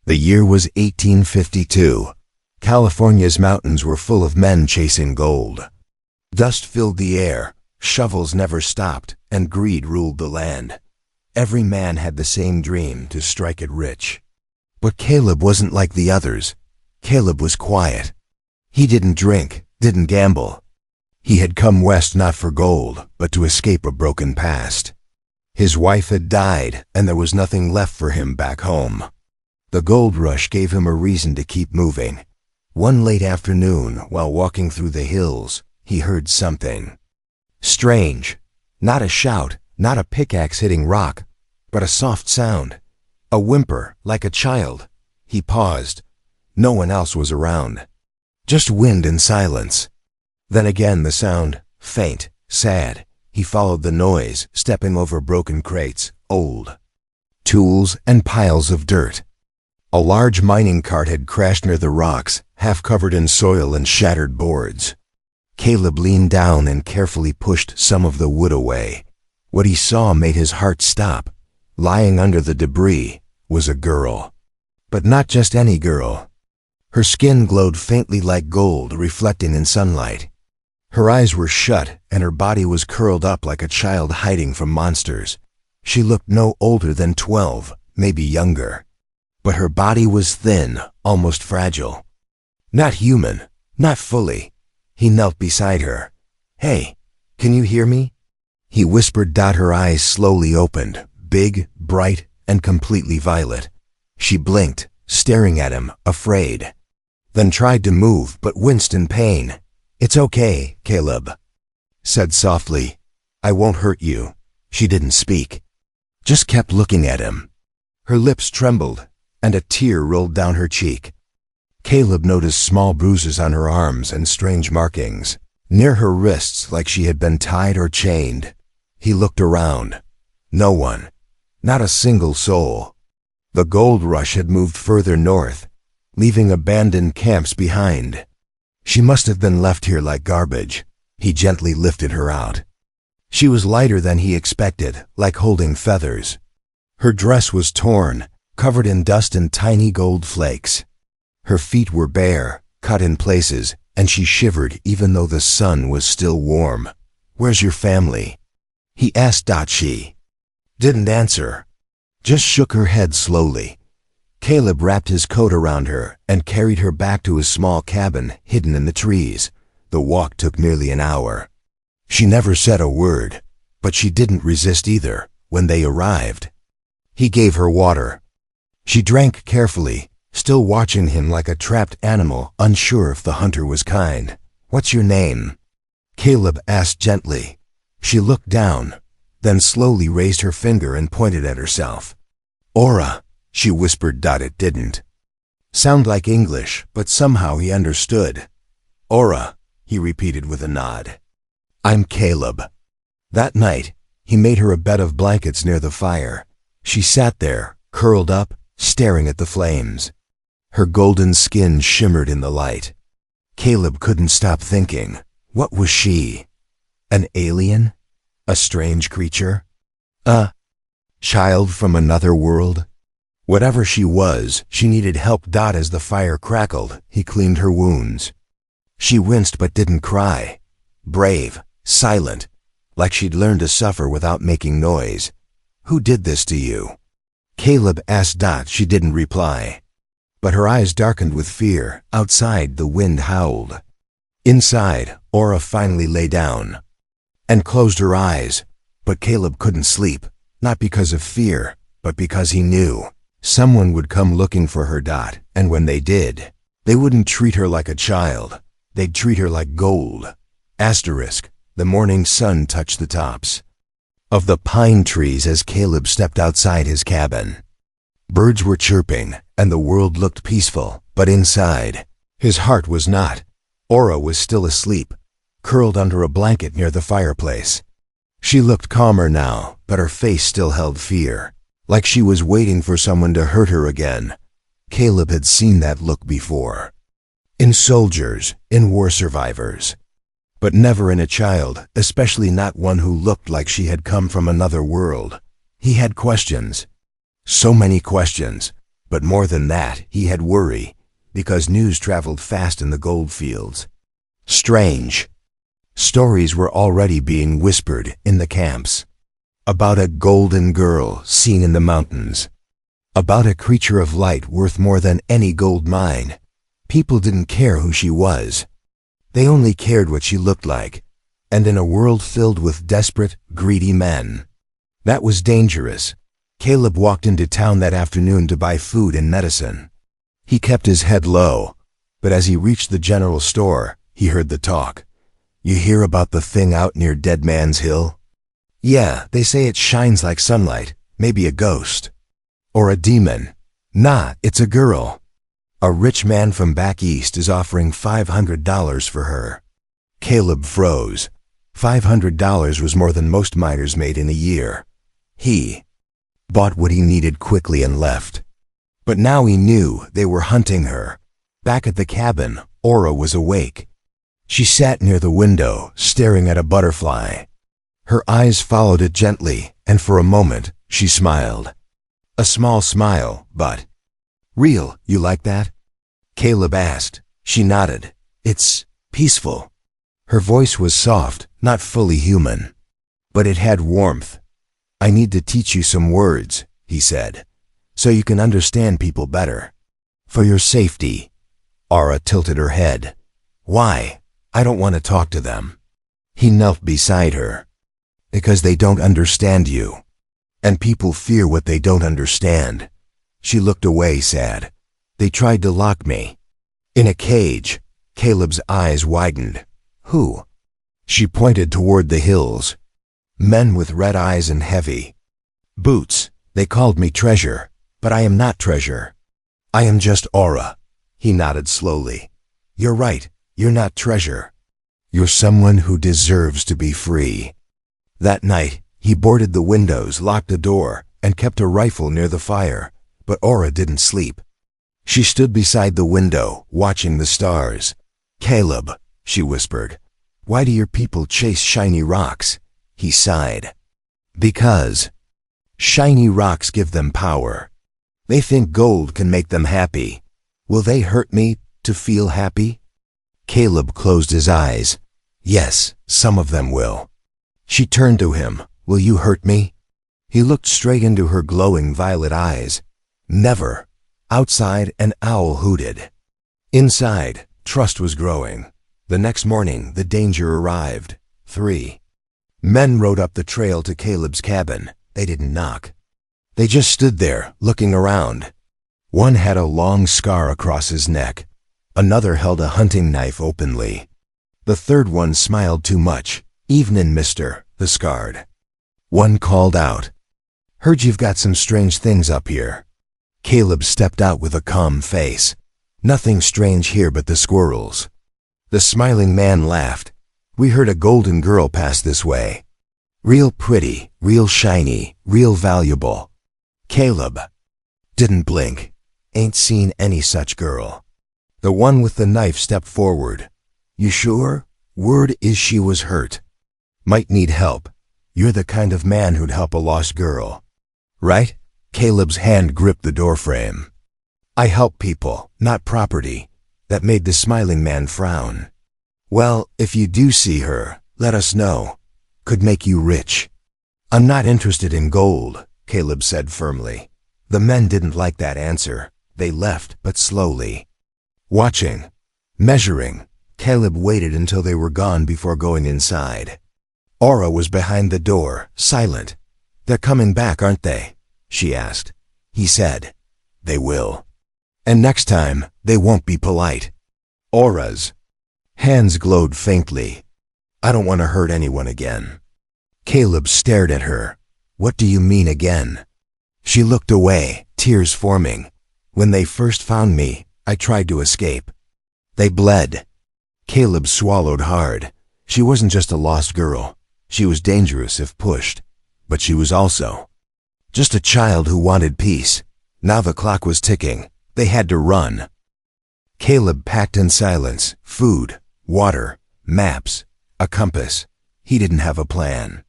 The year was 1852. California's mountains were full of men chasing gold. Dust filled the air, shovels never stopped, and greed ruled the land. Every man had the same dream, to strike it rich. But Caleb wasn't like the others. Caleb was quiet. He didn't drink, didn't gamble. He had come west not for gold, but to escape a broken past. His wife had died, and there was nothing left for him back home. The gold rush gave him a reason to keep moving. One late afternoon, while walking through the hills, he heard something strange. Not a shout, not a pickaxe hitting rock, but a soft sound. A whimper, like a child. He paused. No one else was around. Just wind and silence. Then again the sound, faint, sad. He followed the noise, stepping over broken crates, old tools and piles of dirt. A large mining cart had crashed near the rocks, half covered in soil and shattered boards. Caleb leaned down and carefully pushed some of the wood away. What he saw made his heart stop. Lying under the debris was a girl. But not just any girl. Her skin glowed faintly like gold, reflecting in sunlight. Her eyes were shut, and her body was curled up like a child hiding from monsters. She looked no older than 12, maybe younger. But her body was thin, almost fragile. Not human, not fully. He knelt beside her. "Hey, can you hear me?" He whispered. Her eyes slowly opened, big, bright, and completely violet. She blinked, staring at him, afraid. Then tried to move, but winced in pain. "It's okay, Caleb," said softly. "I won't hurt you." She didn't speak, just kept looking at him. Her lips trembled, and a tear rolled down her cheek. Caleb noticed small bruises on her arms and strange markings, near her wrists like she had been tied or chained. He looked around. No one. Not a single soul. The gold rush had moved further north, leaving abandoned camps behind. She must have been left here like garbage. He gently lifted her out. She was lighter than he expected, like holding feathers. Her dress was torn, covered in dust and tiny gold flakes. Her feet were bare, cut in places, and she shivered even though the sun was still warm. "Where's your family?" he asked. She didn't answer, just shook her head slowly. Caleb wrapped his coat around her and carried her back to his small cabin hidden in the trees. The walk took nearly an hour. She never said a word, but she didn't resist either. When they arrived, he gave her water. She drank carefully, still watching him like a trapped animal, unsure if the hunter was kind. "What's your name?" Caleb asked gently. She looked down, then slowly raised her finger and pointed at herself. "Aura," she whispered. It didn't sound like English, but somehow he understood. "Aura," he repeated with a nod. "I'm Caleb." That night, he made her a bed of blankets near the fire. She sat there, curled up, staring at the flames. Her golden skin shimmered in the light. Caleb couldn't stop thinking, what was she? An alien? A strange creature? A child from another world? Whatever she was, she needed help. As the fire crackled, he cleaned her wounds. She winced but didn't cry. Brave, silent, like she'd learned to suffer without making noise. "Who did this to you?" Caleb asked. She didn't reply, but her eyes darkened with fear. Outside, the wind howled. Inside, Aura finally lay down and closed her eyes, but Caleb couldn't sleep, not because of fear, but because he knew someone would come looking for her. And when they did, they wouldn't treat her like a child. They'd treat her like gold. The morning sun touched the tops of the pine trees as Caleb stepped outside his cabin. Birds were chirping, and the world looked peaceful, but inside, his heart was not. Aura was still asleep, curled under a blanket near the fireplace. She looked calmer now, but her face still held fear, like she was waiting for someone to hurt her again. Caleb had seen that look before. In soldiers, in war survivors. But never in a child, especially not one who looked like she had come from another world. He had questions. So many questions. But more than that, he had worry, because news traveled fast in the gold fields. Strange. Stories were already being whispered in the camps. About a golden girl seen in the mountains. About a creature of light worth more than any gold mine. People didn't care who she was. They only cared what she looked like. And in a world filled with desperate, greedy men. That was dangerous. Caleb walked into town that afternoon to buy food and medicine. He kept his head low, but as he reached the general store, he heard the talk. "You hear about the thing out near Dead Man's Hill?" "Yeah, they say it shines like sunlight, maybe a ghost." "Or a demon." "Nah, it's a girl. A rich man from back east is offering $500 for her." Caleb froze. $500 was more than most miners made in a year. He bought what he needed quickly and left. But now he knew they were hunting her. Back at the cabin, Aura was awake. She sat near the window, staring at a butterfly. Her eyes followed it gently, and for a moment, she smiled. A small smile, but... "Real, you like that?" Caleb asked. She nodded. "It's peaceful." Her voice was soft, not fully human. But it had warmth. "I need to teach you some words," he said, "so you can understand people better. For your safety." Aura tilted her head. "Why? I don't want to talk to them." He knelt beside her. "Because they don't understand you. And people fear what they don't understand." She looked away, sad. "They tried to lock me." "In a cage." Caleb's eyes widened. "Who?" She pointed toward the hills. "Men with red eyes and heavy boots. They called me Treasure, but I am not Treasure. I am just Aura." He nodded slowly. "You're right, you're not Treasure. You're someone who deserves to be free." That night, he boarded the windows, locked the door, and kept a rifle near the fire. But Aura didn't sleep. She stood beside the window, watching the stars. "Caleb," she whispered, "why do your people chase shiny rocks?" He sighed. "Because shiny rocks give them power. They think gold can make them happy. Will they hurt me to feel happy?" Caleb closed his eyes. "Yes, some of them will." She turned to him. "Will you hurt me?" He looked straight into her glowing violet eyes. "Never." Outside, an owl hooted. Inside, trust was growing. The next morning, the danger arrived. 3 men rode up the trail to Caleb's cabin. They didn't knock. They just stood there, looking around. One had a long scar across his neck. Another held a hunting knife openly. The third one smiled too much. "Evenin', mister," the scarred. One called out, "Heard you've got some strange things up here." Caleb stepped out with a calm face. "Nothing strange here but the squirrels." The smiling man laughed. "We heard a golden girl pass this way. Real pretty, real shiny, real valuable." Caleb didn't blink. "Ain't seen any such girl." The one with the knife stepped forward. "You sure? Word is she was hurt. Might need help. You're the kind of man who'd help a lost girl. Right?" Caleb's hand gripped the doorframe. "I help people, not property." That made the smiling man frown. "Well, if you do see her, let us know. Could make you rich." "I'm not interested in gold," Caleb said firmly. The men didn't like that answer. They left, but slowly. Watching, measuring, Caleb waited until they were gone before going inside. Aura was behind the door, silent. "They're coming back, aren't they?" she asked. He said, "They will. And next time, they won't be polite." Aura's hands glowed faintly. "I don't want to hurt anyone again." Caleb stared at her. "What do you mean again?" She looked away, tears forming. "When they first found me, I tried to escape. They bled." Caleb swallowed hard. She wasn't just a lost girl. She was dangerous if pushed. But she was also just a child who wanted peace. Now the clock was ticking. They had to run. Caleb packed in silence, food, water, maps, a compass. He didn't have a plan.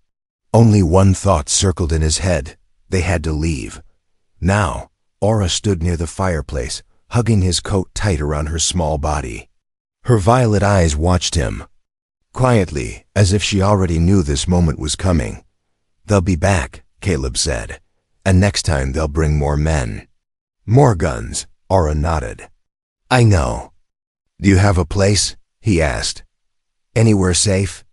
Only one thought circled in his head. They had to leave. Now, Aura stood near the fireplace, hugging his coat tight around her small body. Her violet eyes watched him, quietly, as if she already knew this moment was coming. "They'll be back," Caleb said, "and next time they'll bring more men." "More guns," Aura nodded. "I know." "Do you have a place?" he asked. "Anywhere safe?"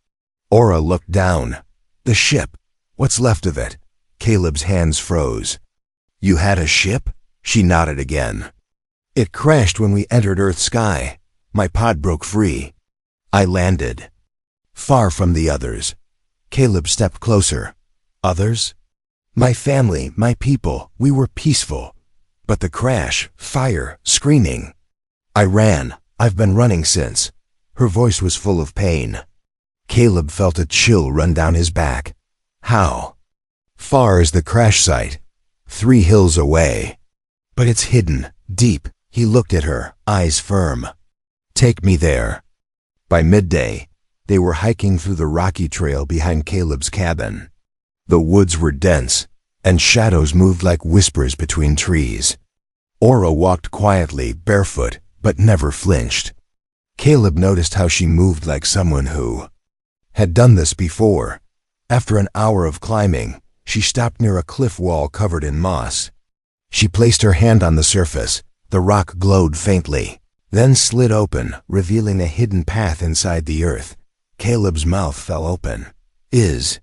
Aura looked down. "The ship. What's left of it?" Caleb's hands froze. "You had a ship?" She nodded again. "It crashed when we entered Earth's sky. My pod broke free. I landed far from the others." Caleb stepped closer. "Others?" "My family, my people. We were peaceful. But the crash, fire, screaming. I ran. I've been running since." Her voice was full of pain. Caleb felt a chill run down his back. "How far is the crash site?" "3 hills away. But it's hidden, deep." He looked at her, eyes firm. "Take me there." By midday, they were hiking through the rocky trail behind Caleb's cabin. The woods were dense, and shadows moved like whispers between trees. Aura walked quietly, barefoot, but never flinched. Caleb noticed how she moved like someone who had done this before. After an hour of climbing, she stopped near a cliff wall covered in moss. She placed her hand on the surface. The rock glowed faintly, then slid open, revealing a hidden path inside the earth. Caleb's mouth fell open. "Is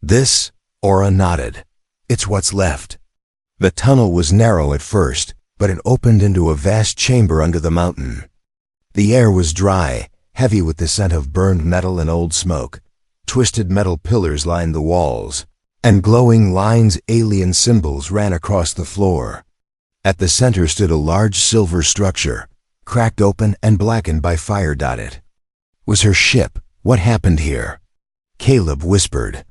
this?" Aura nodded. "It's what's left." The tunnel was narrow at first, but it opened into a vast chamber under the mountain. The air was dry, heavy with the scent of burned metal and old smoke. Twisted metal pillars lined the walls, and glowing lines, alien symbols, ran across the floor. At the center stood a large silver structure, cracked open and blackened by fire. It was her ship. What happened here? Caleb whispered.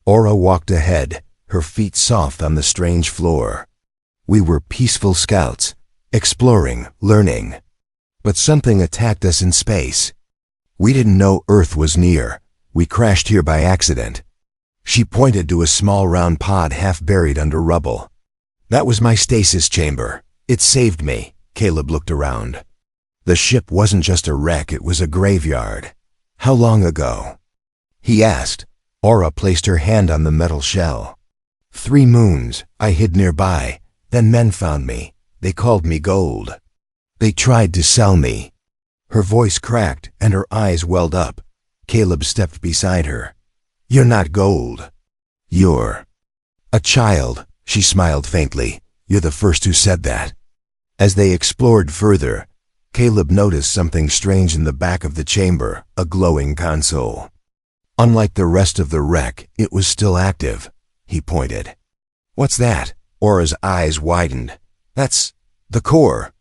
Aura walked ahead, her feet soft on the strange floor. "We were peaceful scouts, exploring, learning. But something attacked us in space. We didn't know Earth was near. We crashed here by accident." She pointed to a small round pod half buried under rubble. "That was my stasis chamber. It saved me." Caleb looked around. The ship wasn't just a wreck, it was a graveyard. "How long ago?" he asked. Aura placed her hand on the metal shell. 3 moons. I hid nearby. Then men found me. They called me gold. They tried to sell me." Her voice cracked and her eyes welled up. Caleb stepped beside her. "You're not gold. You're a child." She smiled faintly. "You're the first who said that." As they explored further, Caleb noticed something strange in the back of the chamber, a glowing console. Unlike the rest of the wreck, it was still active. He pointed. "What's that?" Aura's eyes widened. "That's the core."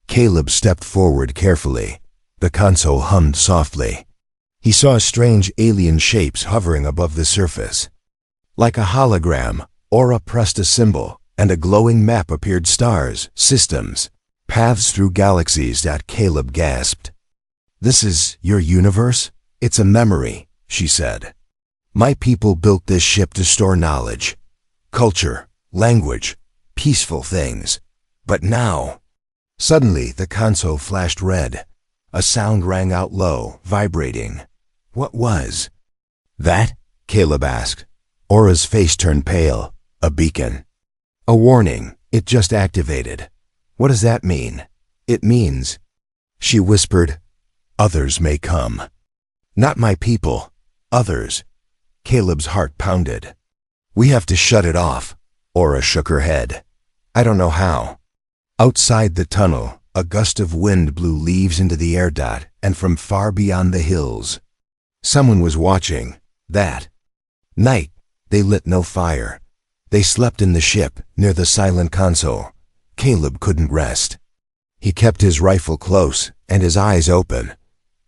Caleb stepped forward carefully. The console hummed softly. He saw strange alien shapes hovering above the surface. Like a hologram, Aura pressed a symbol, and a glowing map appeared. Stars, systems, paths through galaxies. Caleb gasped. "This is your universe?" "It's a memory," she said. "My people built this ship to store knowledge, culture, language, peaceful things. But now..." Suddenly, the console flashed red. A sound rang out low, vibrating. "What was that?" Caleb asked. Aura's face turned pale. "A beacon." "A warning. It just activated." "What does that mean?" "It means," she whispered, "others may come." "Not my people. Others." Caleb's heart pounded. "We have to shut it off." Aura shook her head. "I don't know how." Outside the tunnel, a gust of wind blew leaves into the air. And from far beyond the hills, someone was watching. That night, they lit no fire. They slept in the ship, near the silent console. Caleb couldn't rest. He kept his rifle close and his eyes open.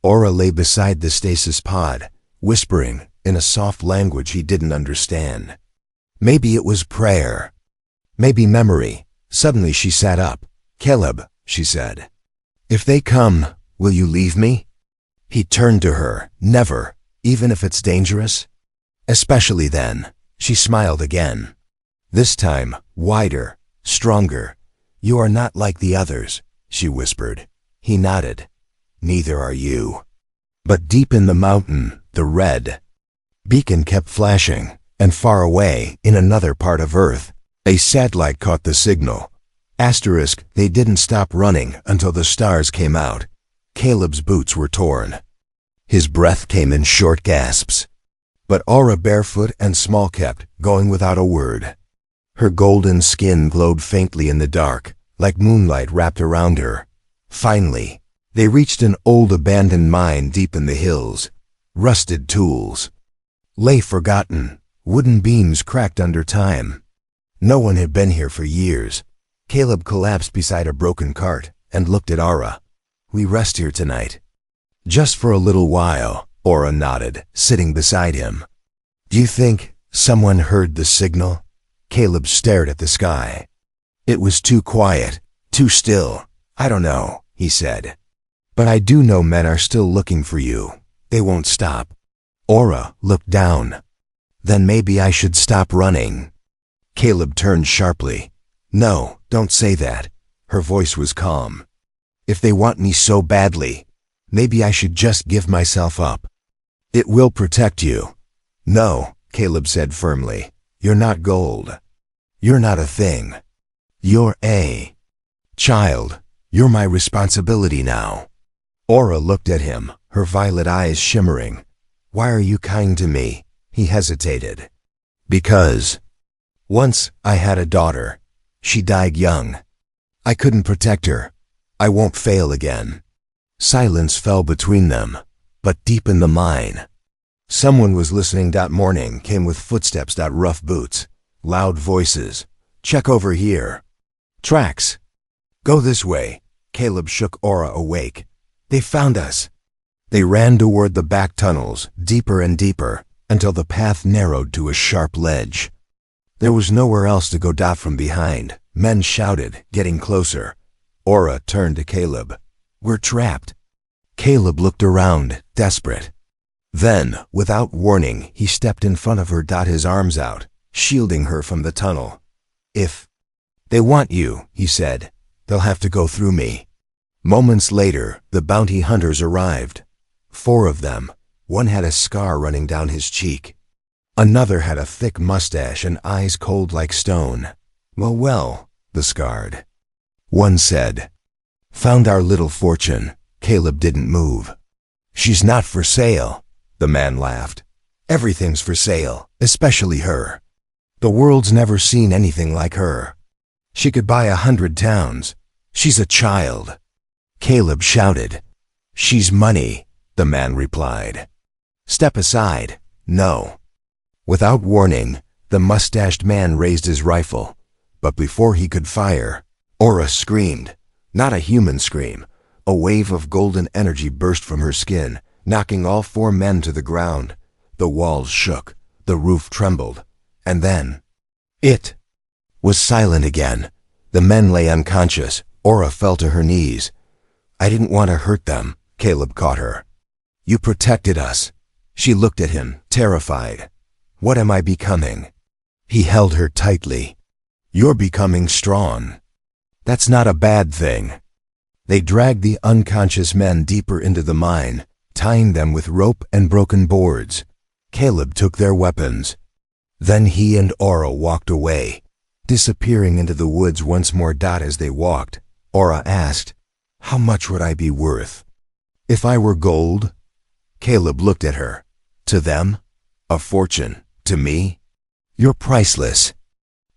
Aura lay beside the stasis pod, whispering in a soft language he didn't understand. Maybe it was prayer. Maybe memory. Suddenly she sat up. "Caleb," she said, "if they come, will you leave me?" He turned to her. "Never, even if it's dangerous?" "Especially then." She smiled again. This time, wider, stronger. You are not like the others, she whispered. He nodded. Neither are you. But deep in the mountain, the red beacon kept flashing, and far away, in another part of Earth, a satellite caught the signal. Asterisk, they didn't stop running until the stars came out. Caleb's boots were torn. His breath came in short gasps. But Aura, barefoot and small, kept going without a word. Her golden skin glowed faintly in the dark, like moonlight wrapped around her. Finally, they reached an old abandoned mine deep in the hills. Rusted tools lay forgotten, wooden beams cracked under time. No one had been here for years. Caleb collapsed beside a broken cart and looked at Aura. We rest here tonight. Just for a little while, Aura nodded, sitting beside him. Do you think someone heard the signal? Caleb stared at the sky. It was too quiet, too still. I don't know, he said. But I do know men are still looking for you. They won't stop. Aura looked down. Then maybe I should stop running. Caleb turned sharply. No, don't say that. Her voice was calm. If they want me so badly, maybe I should just give myself up. It will protect you. No, Caleb said firmly. You're not gold. You're not a thing. You're a child. You're my responsibility now. Aura looked at him, her violet eyes shimmering. Why are you kind to me? He hesitated. Because once I had a daughter. She died young. I couldn't protect her. I won't fail again. Silence fell between them, but deep in the mine, someone was listening. Morning came with footsteps. Rough boots, loud voices. Check over here. Tracks. Go this way. Caleb shook Aura awake. They found us. They ran toward the back tunnels, deeper and deeper, until the path narrowed to a sharp ledge. There was nowhere else to go. From behind, men shouted, getting closer. Aura turned to Caleb. We're trapped. Caleb looked around, desperate. Then, without warning, he stepped in front of her. His arms out, shielding her from the tunnel. If they want you, he said, they'll have to go through me. Moments later, the bounty hunters arrived. 4 of them. One had a scar running down his cheek. Another had a thick mustache and eyes cold like stone. Well, the scarred one said. Found our little fortune. Caleb didn't move. She's not for sale, the man laughed. Everything's for sale, especially her. The world's never seen anything like her. She could buy 100 towns. She's a child. Caleb shouted. She's money, the man replied. Step aside. No. Without warning, the mustached man raised his rifle, but before he could fire, Aura screamed. Not a human scream. A wave of golden energy burst from her skin, knocking all 4 men to the ground. The walls shook, the roof trembled, and then it was silent again. The men lay unconscious. Aura fell to her knees. I didn't want to hurt them. Caleb caught her. You protected us. She looked at him, terrified. What am I becoming? He held her tightly. You're becoming strong. That's not a bad thing. They dragged the unconscious men deeper into the mine, tying them with rope and broken boards. Caleb took their weapons. Then he and Aura walked away, disappearing into the woods once more. As they walked, Aura asked, how much would I be worth? If I were gold? Caleb looked at her. To them, a fortune. To me, you're priceless.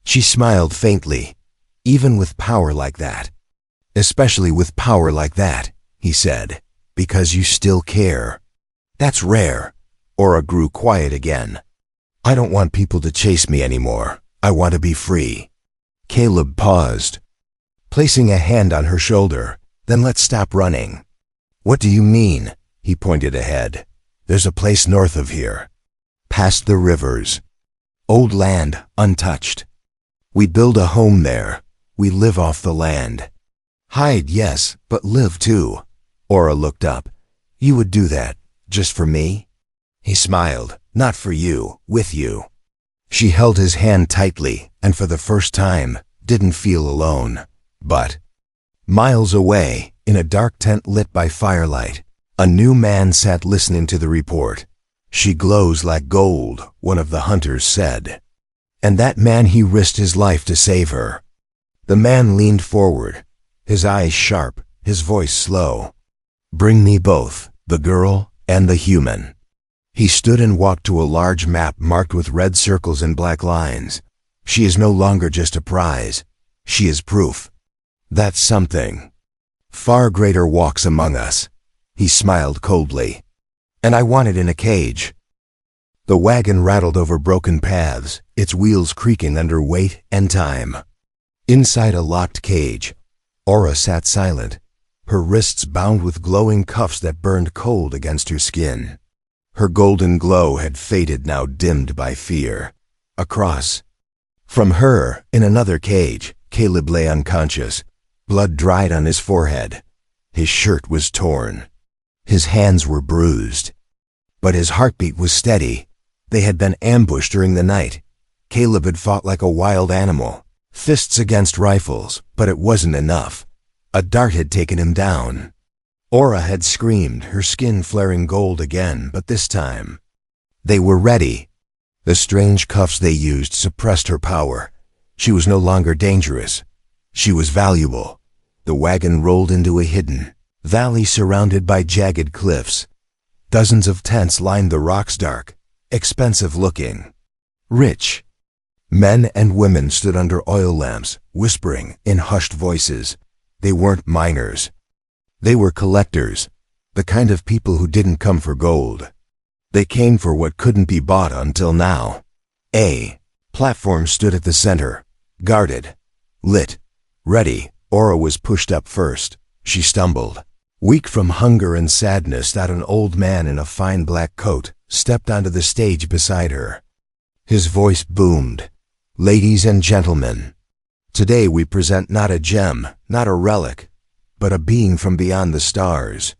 She smiled faintly. Even with power like that. Especially with power like that, he said, because you still care. That's rare. Aura grew quiet again. I don't want people to chase me anymore. I want to be free. Caleb paused, placing a hand on her shoulder. Then let's stop running. What do you mean? He pointed ahead. There's a place north of here. Past the rivers. Old land, untouched. We build a home there. We live off the land. Hide, yes, but live too. Aura looked up. You would do that, just for me? He smiled. Not for you, with you. She held his hand tightly, and for the first time, didn't feel alone. But miles away, in a dark tent lit by firelight, a new man sat listening to the report. "She glows like gold," one of the hunters said. And that man, he risked his life to save her. The man leaned forward, his eyes sharp, his voice slow. "Bring me both, the girl and the human." He stood and walked to a large map marked with red circles and black lines. "She is no longer just a prize. She is proof that something far greater walks among us." He smiled coldly. "And I want it in a cage." The wagon rattled over broken paths, its wheels creaking under weight and time. Inside a locked cage, Aura sat silent, her wrists bound with glowing cuffs that burned cold against her skin. Her golden glow had faded, now dimmed by fear. Across from her, in another cage, Caleb lay unconscious, blood dried on his forehead. His shirt was torn. His hands were bruised. But his heartbeat was steady. They had been ambushed during the night. Caleb had fought like a wild animal, fists against rifles, but it wasn't enough. A dart had taken him down. Aura had screamed, her skin flaring gold again, but this time they were ready. The strange cuffs they used suppressed her power. She was no longer dangerous. She was valuable. The wagon rolled into a hidden valley surrounded by jagged cliffs. Dozens of tents lined the rocks, dark, expensive looking, rich. Men and women stood under oil lamps, whispering in hushed voices. They weren't miners. They were collectors, the kind of people who didn't come for gold. They came for what couldn't be bought until now. A platform stood at the center, guarded, lit, ready. Aura was pushed up first. She stumbled. Weak from hunger and sadness, that an old man in a fine black coat stepped onto the stage beside her. His voice boomed. "Ladies and gentlemen, today we present not a gem, not a relic, but a being from beyond the stars."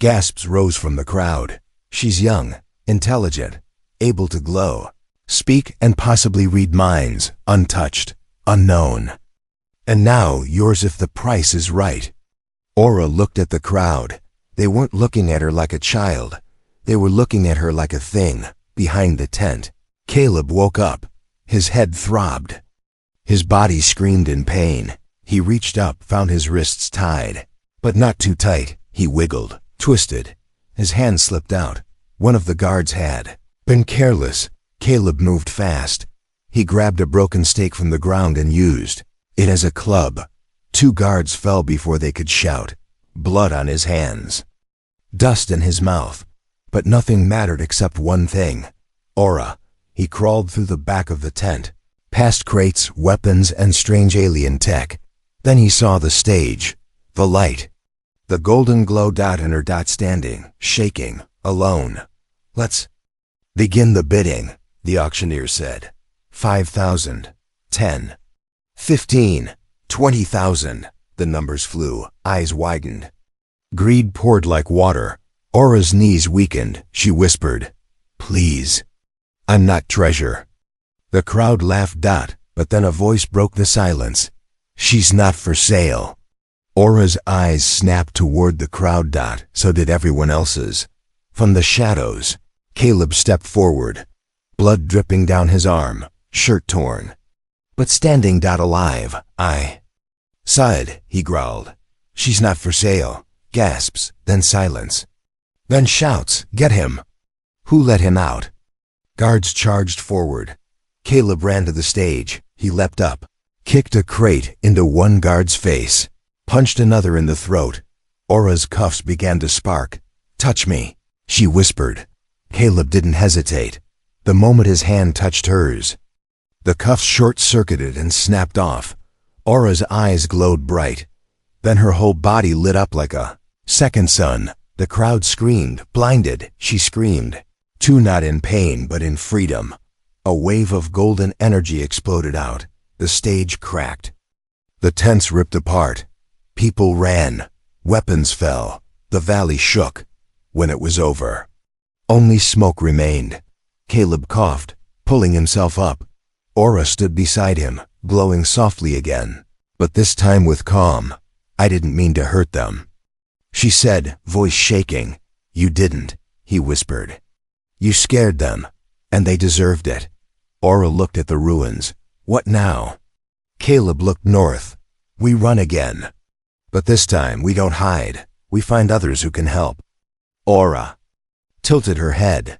Gasps rose from the crowd. "She's young, intelligent, able to glow, speak and possibly read minds, untouched, unknown. And now yours if the price is right." Aura looked at the crowd. They weren't looking at her like a child. They were looking at her like a thing, behind the tent. Caleb woke up. His head throbbed. His body screamed in pain. He reached up, found his wrists tied, but not too tight. He wiggled, twisted. His hand slipped out. One of the guards had been careless. Caleb moved fast. He grabbed a broken stake from the ground and used it as a club. 2 guards fell before they could shout. Blood on his hands. Dust in his mouth. But nothing mattered except one thing. Aura. He crawled through the back of the tent, past crates, weapons, and strange alien tech. Then he saw the stage, the light, the golden glow dot and her dot standing, shaking, alone. "Let's begin the bidding," the auctioneer said. 5,000, 10, 15, 20,000. The numbers flew, eyes widened. Greed poured like water. Aura's knees weakened. She whispered, "Please, I'm not treasure." The crowd laughed, but then a voice broke the silence. "She's not for sale." Aura's eyes snapped toward the crowd. So did everyone else's. From the shadows, Caleb stepped forward, blood dripping down his arm, shirt torn, but standing. "Alive, I saw it," he growled. "She's not for sale." Gasps, then silence. Then shouts, "Get him!" Who let him out? Guards charged forward. Caleb ran to the stage. He leapt up, kicked a crate into one guard's face, punched another in the throat. Aura's cuffs began to spark. "Touch me," she whispered. Caleb didn't hesitate. The moment his hand touched hers, the cuffs short-circuited and snapped off. Aura's eyes glowed bright. Then her whole body lit up like a second sun. The crowd screamed. Blinded, she screamed, too not in pain but in freedom. A wave of golden energy exploded out. The stage cracked. The tents ripped apart. People ran. Weapons fell. The valley shook. When it was over, only smoke remained. Caleb coughed, pulling himself up. Aura stood beside him, glowing softly again. But this time with calm. "I didn't mean to hurt them," she said, voice shaking. "You didn't," he whispered. "You scared them, and they deserved it." Aura looked at the ruins. "What now?" Caleb looked north. "We run again. But this time we don't hide. We find others who can help." Aura tilted her head.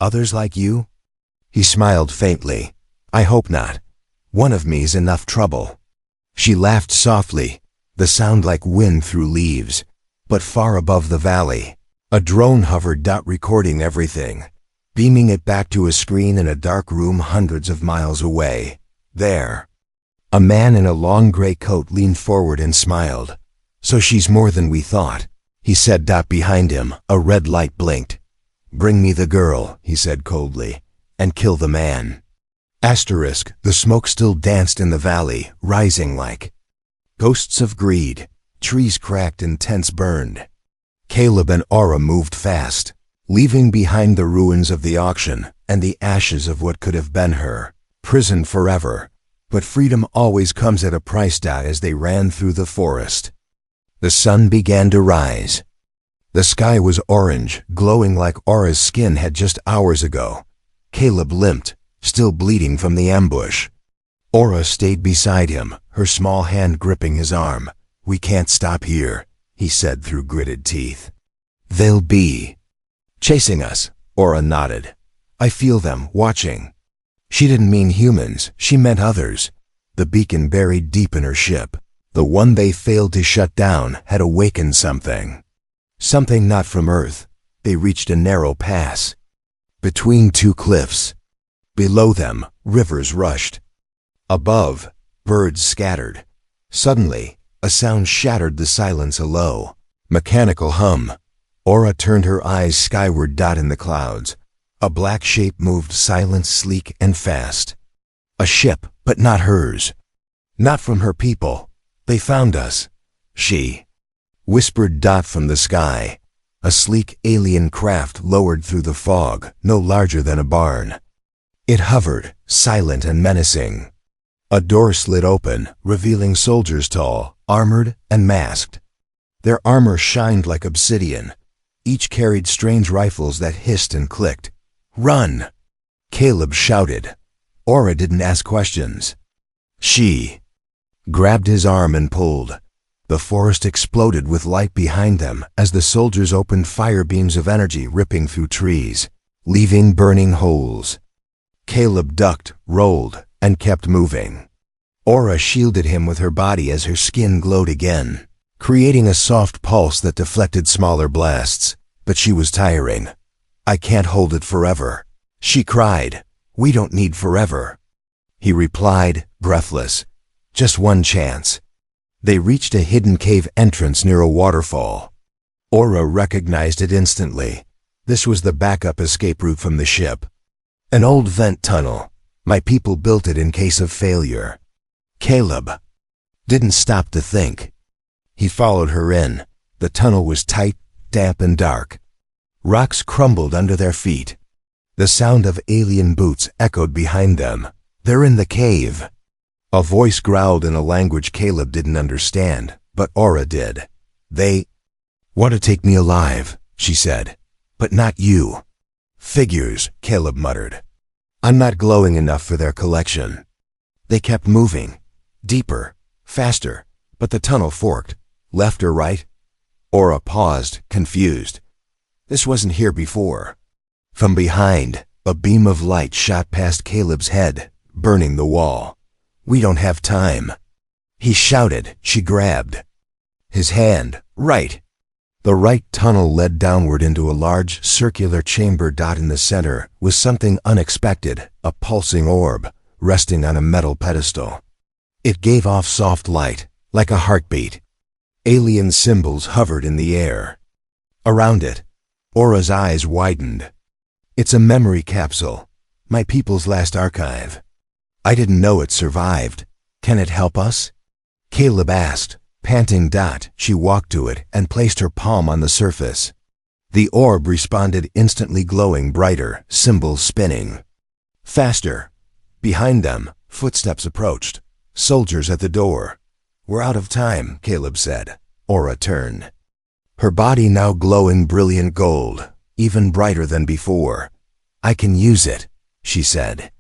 "Others like you?" He smiled faintly. "I hope not. One of me's enough trouble." She laughed softly, the sound like wind through leaves. But far above the valley, a drone hovered, recording everything, beaming it back to a screen in a dark room hundreds of miles away. There, a man in a long gray coat leaned forward and smiled. "So she's more than we thought," he said. Behind him, a red light blinked. "Bring me the girl," he said coldly, "and kill the man." Asterisk, the smoke still danced in the valley, rising like ghosts of greed. Trees cracked and tents burned. Caleb and Aura moved fast, leaving behind the ruins of the auction and the ashes of what could have been her prison forever. But freedom always comes at a price. As they ran through the forest, the sun began to rise. The sky was orange, glowing like Aura's skin had just hours ago. Caleb limped, still bleeding from the ambush. Aura stayed beside him, her small hand gripping his arm. "We can't stop here," he said through gritted teeth. "They'll be chasing us." Aura nodded. "I feel them, watching." She didn't mean humans, she meant others. The beacon buried deep in her ship, the one they failed to shut down, had awakened something. Something not from Earth. They reached a narrow pass between two cliffs. Below them, rivers rushed. Above, birds scattered. Suddenly, a sound shattered the silence, a low, mechanical hum. Aura turned her eyes skyward. In the clouds, a black shape moved, silent, sleek, and fast. A ship, but not hers. Not from her people. "They found us," she whispered. From the sky, a sleek alien craft lowered through the fog, no larger than a barn. It hovered, silent and menacing. A door slid open, revealing soldiers tall, armored, and masked. Their armor shined like obsidian. Each carried strange rifles that hissed and clicked. "Run!" Caleb shouted. Aura didn't ask questions. She grabbed his arm and pulled. The forest exploded with light behind them as the soldiers opened fire, beams of energy ripping through trees, leaving burning holes. Caleb ducked, rolled, and kept moving. Aura shielded him with her body as her skin glowed again, creating a soft pulse that deflected smaller blasts. But she was tiring. "I can't hold it forever," she cried. "We don't need forever," he replied, breathless. "Just one chance." They reached a hidden cave entrance near a waterfall. Aura recognized it instantly. This was the backup escape route from the ship. An old vent tunnel. My people built it in case of failure. Caleb didn't stop to think. He followed her in. The tunnel was tight, damp, and dark. Rocks crumbled under their feet. The sound of alien boots echoed behind them. "They're in the cave." A voice growled in a language Caleb didn't understand, but Aura did. "They want to take me alive," she said. "But not you." "Figures," Caleb muttered. "I'm not glowing enough for their collection." They kept moving. Deeper, faster, but the tunnel forked. Left or right? Aura paused, confused. This wasn't here before. From behind, a beam of light shot past Caleb's head, burning the wall. "We don't have time," he shouted. She grabbed his hand. "Right." The right tunnel led downward into a large, circular chamber. In the center was something unexpected, a pulsing orb, resting on a metal pedestal. It gave off soft light, like a heartbeat. Alien symbols hovered in the air. Around it, Aura's eyes widened. "It's a memory capsule, my people's last archive. I didn't know it survived. Can it help us?" Caleb asked. Panting, she walked to it and placed her palm on the surface. The orb responded instantly, glowing brighter, symbols spinning. Faster. Behind them, footsteps approached. Soldiers at the door. We're out of time, Caleb said. Aura turned. Her body now glowing brilliant gold, even brighter than before. I can use it, she said.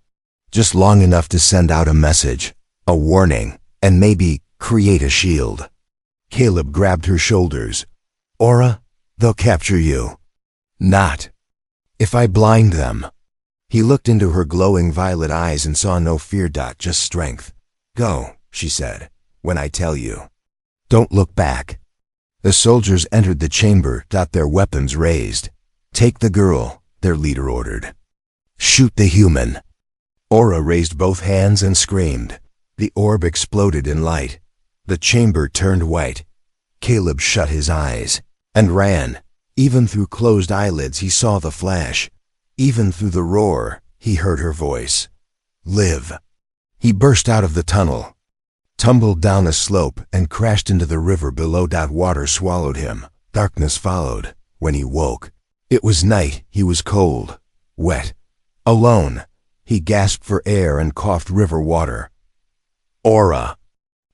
Just long enough to send out a message, a warning, and maybe create a shield. Caleb grabbed her shoulders. Aura, they'll capture you. Not. If I blind them. He looked into her glowing violet eyes and saw no fear. Just strength. Go, she said, when I tell you. Don't look back. The soldiers entered the chamber, their weapons raised. Take the girl, their leader ordered. Shoot the human. Aura raised both hands and screamed. The orb exploded in light. The chamber turned white. Caleb shut his eyes and ran. Even through closed eyelids he saw the flash. Even through the roar, he heard her voice. Live. He burst out of the tunnel, tumbled down a slope, and crashed into the river below. Water swallowed him. Darkness followed. When he woke, it was night. He was cold, wet, alone. He gasped for air and coughed river water. Aura.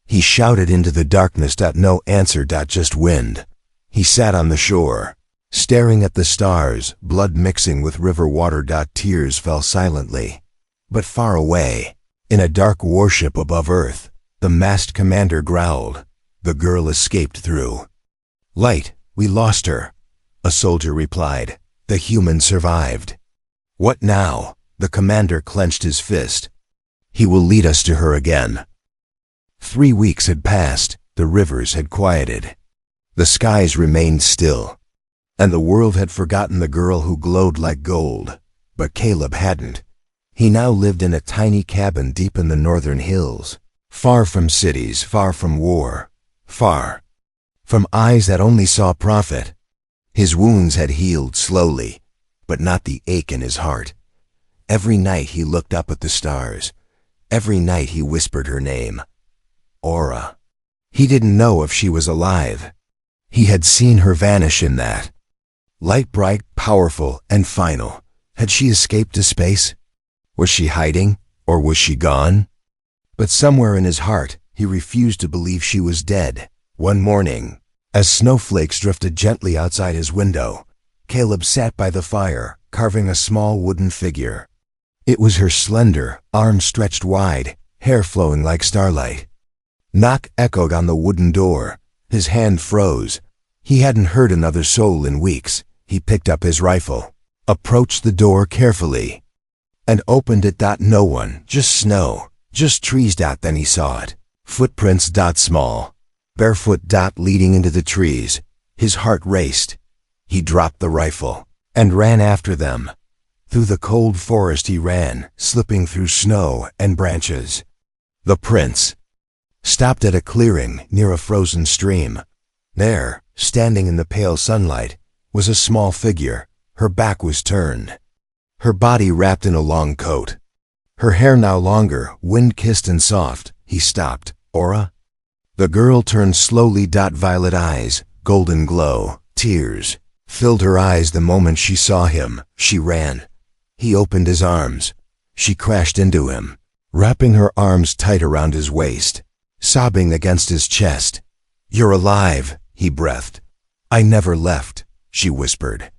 He shouted into the darkness. No answer. Just wind. He sat on the shore, staring at the stars, blood mixing with river water. Tears fell silently. But far away, in a dark warship above Earth, the masked commander growled. The girl escaped through. Light, we lost her, a soldier replied. The human survived. What now? The commander clenched his fist. He will lead us to her again. 3 weeks had passed. The rivers had quieted. The skies remained still. And the world had forgotten the girl who glowed like gold. But Caleb hadn't. He now lived in a tiny cabin deep in the northern hills, far from cities, far from war, far from eyes that only saw profit. His wounds had healed slowly, but not the ache in his heart. Every night he looked up at the stars. Every night he whispered her name. Aura. He didn't know if she was alive. He had seen her vanish in that light, bright, powerful, and final. Had she escaped to space? Was she hiding, or was she gone? But somewhere in his heart, he refused to believe she was dead. One morning, as snowflakes drifted gently outside his window, Caleb sat by the fire, carving a small wooden figure. It was her slender, arms stretched wide, hair flowing like starlight. Knock echoed on the wooden door. His hand froze. He hadn't heard another soul in weeks. He picked up his rifle, approached the door carefully, and opened it. No one, just snow, just trees. Then he saw it. Footprints. Small, barefoot. Leading into the trees. His heart raced. He dropped the rifle and ran after them. Through the cold forest he ran, slipping through snow and branches. The prince stopped at a clearing near a frozen stream. There, standing in the pale sunlight, was a small figure. Her back was turned, her body wrapped in a long coat. Her hair now longer, wind-kissed and soft. He stopped. Aura? The girl turned slowly. Violet eyes, golden glow, tears filled her eyes the moment she saw him. She ran. He opened his arms. She crashed into him, wrapping her arms tight around his waist, sobbing against his chest. You're alive, he breathed. I never left, she whispered.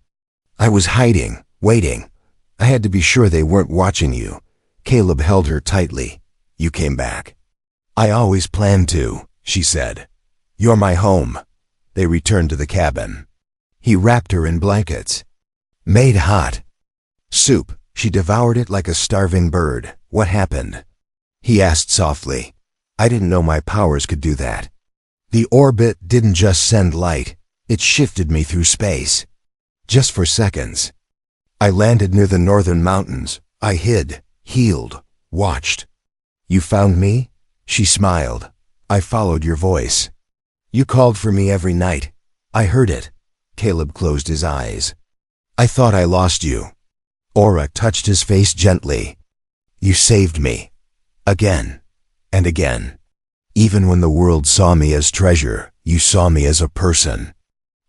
I was hiding, waiting. I had to be sure they weren't watching you. Caleb held her tightly. You came back. I always planned to, she said. You're my home. They returned to the cabin. He wrapped her in blankets. Made hot soup. She devoured it like a starving bird. What happened? He asked softly. I didn't know my powers could do that. The orbit didn't just send light. It shifted me through space. Just for seconds. I landed near the northern mountains. I hid, healed, watched. You found me? She smiled. I followed your voice. You called for me every night. I heard it. Caleb closed his eyes. I thought I lost you. Aura touched his face gently. You saved me. Again and again. Even when the world saw me as treasure, you saw me as a person.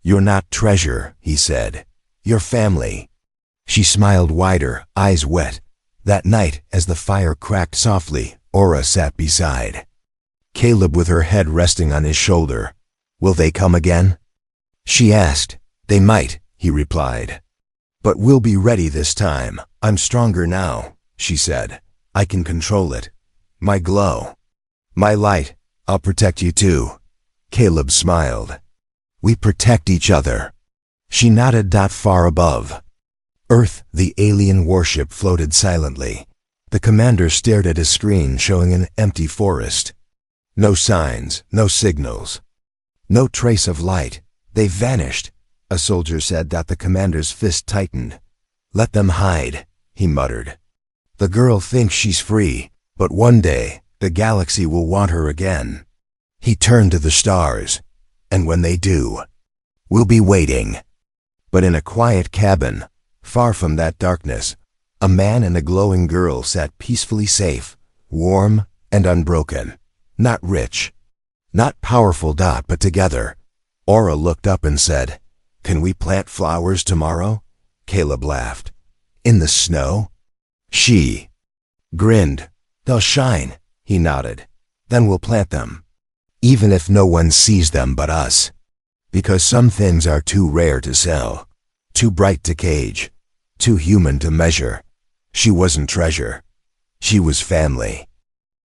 You're not treasure, he said. You're family. She smiled wider, eyes wet. That night, as the fire cracked softly, Aura sat beside. Caleb with her head resting on his shoulder. Will they come again? She asked. They might, he replied. But we'll be ready this time. I'm stronger now, she said. I can control it. My glow. My light. I'll protect you too. Caleb smiled. We protect each other. She nodded. Far above Earth, the alien warship floated silently. The commander stared at his screen showing an empty forest. No signs, no signals. No trace of light. They vanished, a soldier said. The commander's fist tightened. Let them hide, he muttered. The girl thinks she's free, but one day, the galaxy will want her again. He turned to the stars. And when they do, we'll be waiting. But in a quiet cabin, far from that darkness, a man and a glowing girl sat peacefully safe, warm and unbroken. Not rich, not powerful, but together. Aura looked up and said, Can we plant flowers tomorrow? Caleb laughed. In the snow? She grinned. They'll shine, he nodded. Then we'll plant them. Even if no one sees them but us. Because some things are too rare to sell, too bright to cage, too human to measure. She wasn't treasure. She was family.